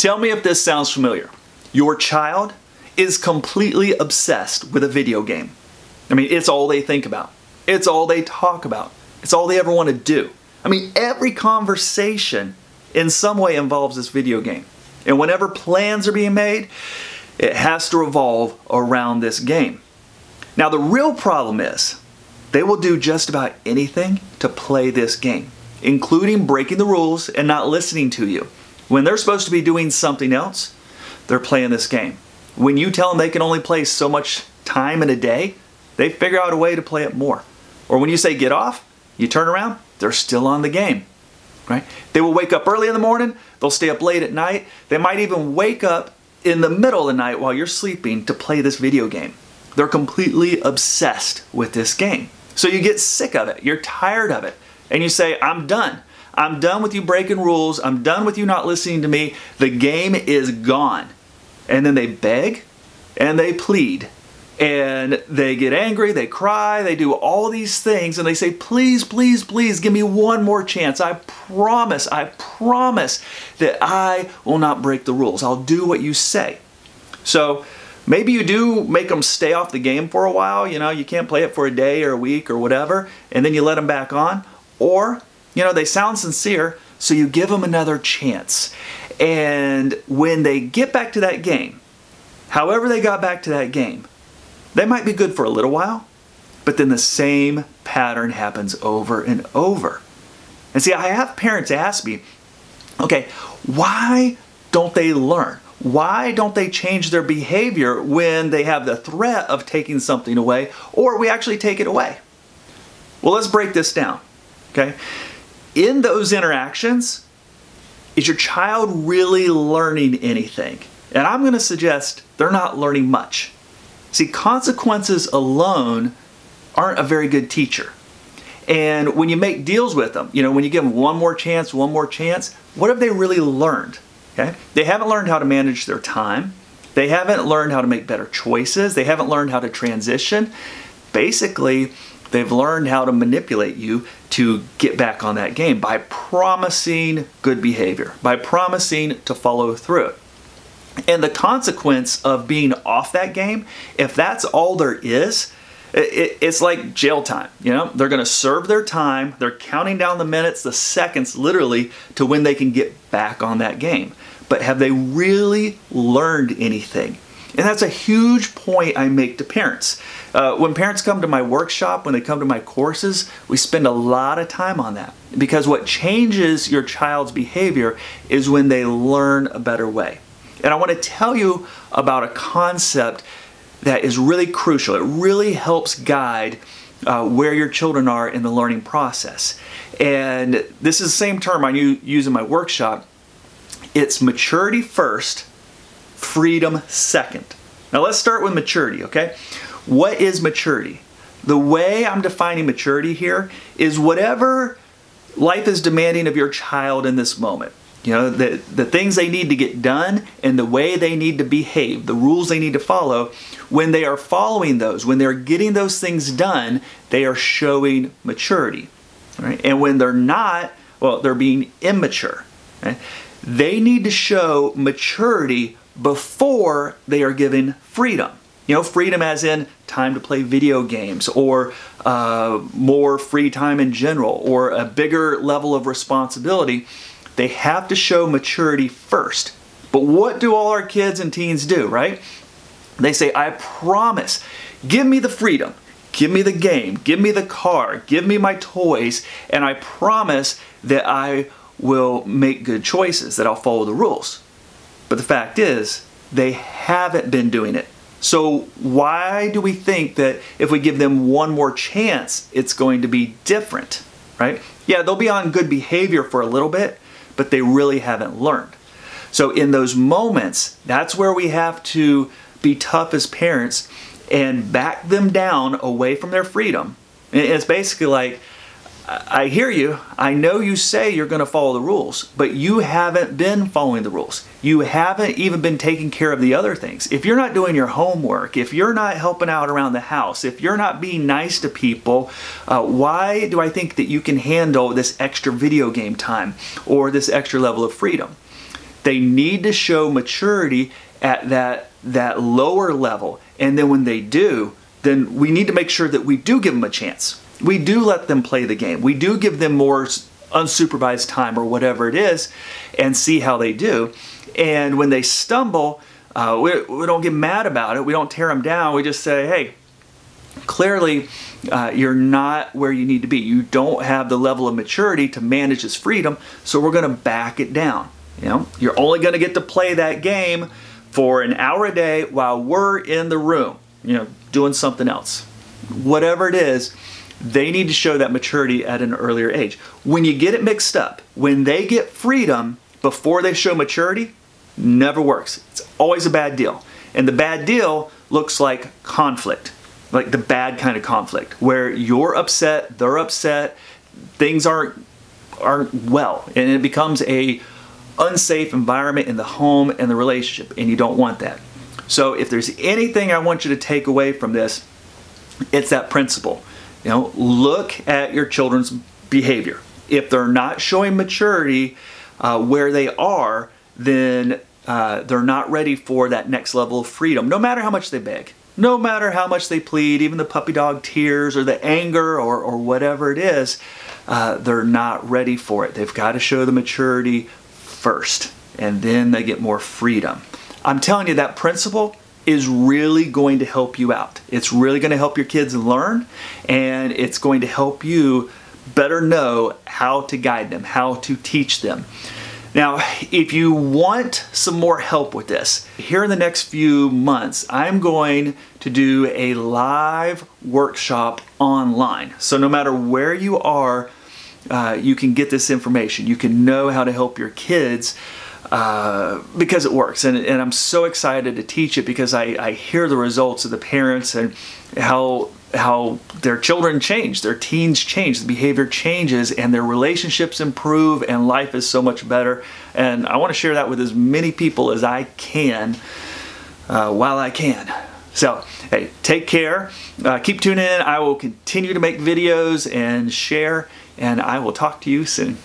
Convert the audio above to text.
Tell me if this sounds familiar. Your child is completely obsessed with a video game. I mean, it's all they think about. It's all they talk about. It's all they ever want to do. I mean, every conversation in some way involves this video game. And whenever plans are being made, it has to revolve around this game. Now, the real problem is they will do just about anything to play this game, including breaking the rules and not listening to you. When they're supposed to be doing something else, they're playing this game. When you tell them they can only play so much time in a day, they figure out a way to play it more. Or when you say get off, you turn around, they're still on the game. Right? They will wake up early in the morning, they'll stay up late at night, they might even wake up in the middle of the night while you're sleeping to play this video game. They're completely obsessed with this game. So you get sick of it, you're tired of it, and you say, I'm done. I'm done with you breaking rules, I'm done with you not listening to me, the game is gone. And then they beg and they plead and they get angry, they cry, they do all these things and they say, please, please, please give me one more chance. I promise that I will not break the rules. I'll do what you say. So maybe you do make them stay off the game for a while. You know, you can't play it for a day or a week or whatever, and then you let them back on. Or, you know, they sound sincere, so you give them another chance. And when they get back to that game, however they got back to that game, they might be good for a little while, but then the same pattern happens over and over. And see, I have parents ask me, okay, why don't they learn? Why don't they change their behavior when they have the threat of taking something away, or we actually take it away? Well, let's break this down, okay? In those interactions, is your child really learning anything? And I'm going to suggest they're not learning much. See, consequences alone aren't a very good teacher. And when you make deals with them, you know, when you give them one more chance, what have they really learned? Okay? They haven't learned how to manage their time. They haven't learned how to make better choices. They haven't learned how to transition. Basically, they've learned how to manipulate you to get back on that game by promising good behavior, by promising to follow through. And the consequence of being off that game, if that's all there is, it's like jail time. You know, they're going to serve their time. They're counting down the minutes, the seconds, literally, to when they can get back on that game. But have they really learned anything? And that's a huge point I make to parents. When parents come to my workshop, when they come to my courses, we spend a lot of time on that. Because what changes your child's behavior is when they learn a better way. And I want to tell you about a concept that is really crucial. It really helps guide where your children are in the learning process. And this is the same term I use in my workshop. It's maturity first, freedom second. Now let's start with maturity, okay? What is maturity? The way I'm defining maturity here is whatever life is demanding of your child in this moment. You know, the things they need to get done and the way they need to behave, the rules they need to follow, when they are following those, when they're getting those things done, they are showing maturity. Right? And when they're not, well, they're being immature. Right? They need to show maturity before they are given freedom. You know, freedom as in time to play video games, or more free time in general, or a bigger level of responsibility. They have to show maturity first. But what do all our kids and teens do, right? They say, I promise, give me the freedom, give me the game, give me the car, give me my toys, and I promise that I will make good choices, that I'll follow the rules. But the fact is, they haven't been doing it. So why do we think that if we give them one more chance, it's going to be different, right? Yeah, they'll be on good behavior for a little bit, but they really haven't learned. So in those moments, that's where we have to be tough as parents and back them down away from their freedom. And it's basically like, I hear you, I know you say you're going to follow the rules, but you haven't been following the rules. You haven't even been taking care of the other things. If you're not doing your homework, if you're not helping out around the house, if you're not being nice to people, why do I think that you can handle this extra video game time or this extra level of freedom? They need to show maturity at that lower level. And then when they do, then we need to make sure that we do give them a chance. We do let them play the game. We do give them more unsupervised time or whatever it is and see how they do. And when they stumble, we don't get mad about it. We don't tear them down. We just say, hey, clearly you're not where you need to be. You don't have the level of maturity to manage this freedom, so we're going to back it down. You know, you're only going to get to play that game for an hour a day while we're in the room, you know, doing something else. Whatever it is, they need to show that maturity at an earlier age. When you get it mixed up, when they get freedom before they show maturity, never works. It's always a bad deal. And the bad deal looks like conflict, like the bad kind of conflict, where you're upset, they're upset, things aren't well, and it becomes a unsafe environment in the home and the relationship, and you don't want that. So if there's anything I want you to take away from this, it's that principle. You know, look at your children's behavior. If they're not showing maturity where they are, then they're not ready for that next level of freedom, no matter how much they beg, no matter how much they plead, even the puppy dog tears or the anger or whatever it is, they're not ready for it. They've got to show the maturity first, and then they get more freedom. I'm telling you, that principle is really going to help you out. It's really going to help your kids learn, and it's going to help you better know how to guide them, how to teach them. Now, if you want some more help with this, here in the next few months, I'm going to do a live workshop online. So no matter where you are, you can get this information. You can know how to help your kids because it works. And I'm so excited to teach it because I hear the results of the parents and how their children change, their teens change, the behavior changes, and their relationships improve, and life is so much better. And I want to share that with as many people as I can while I can. So, hey, take care. Keep tuning in. I will continue to make videos and share, and I will talk to you soon.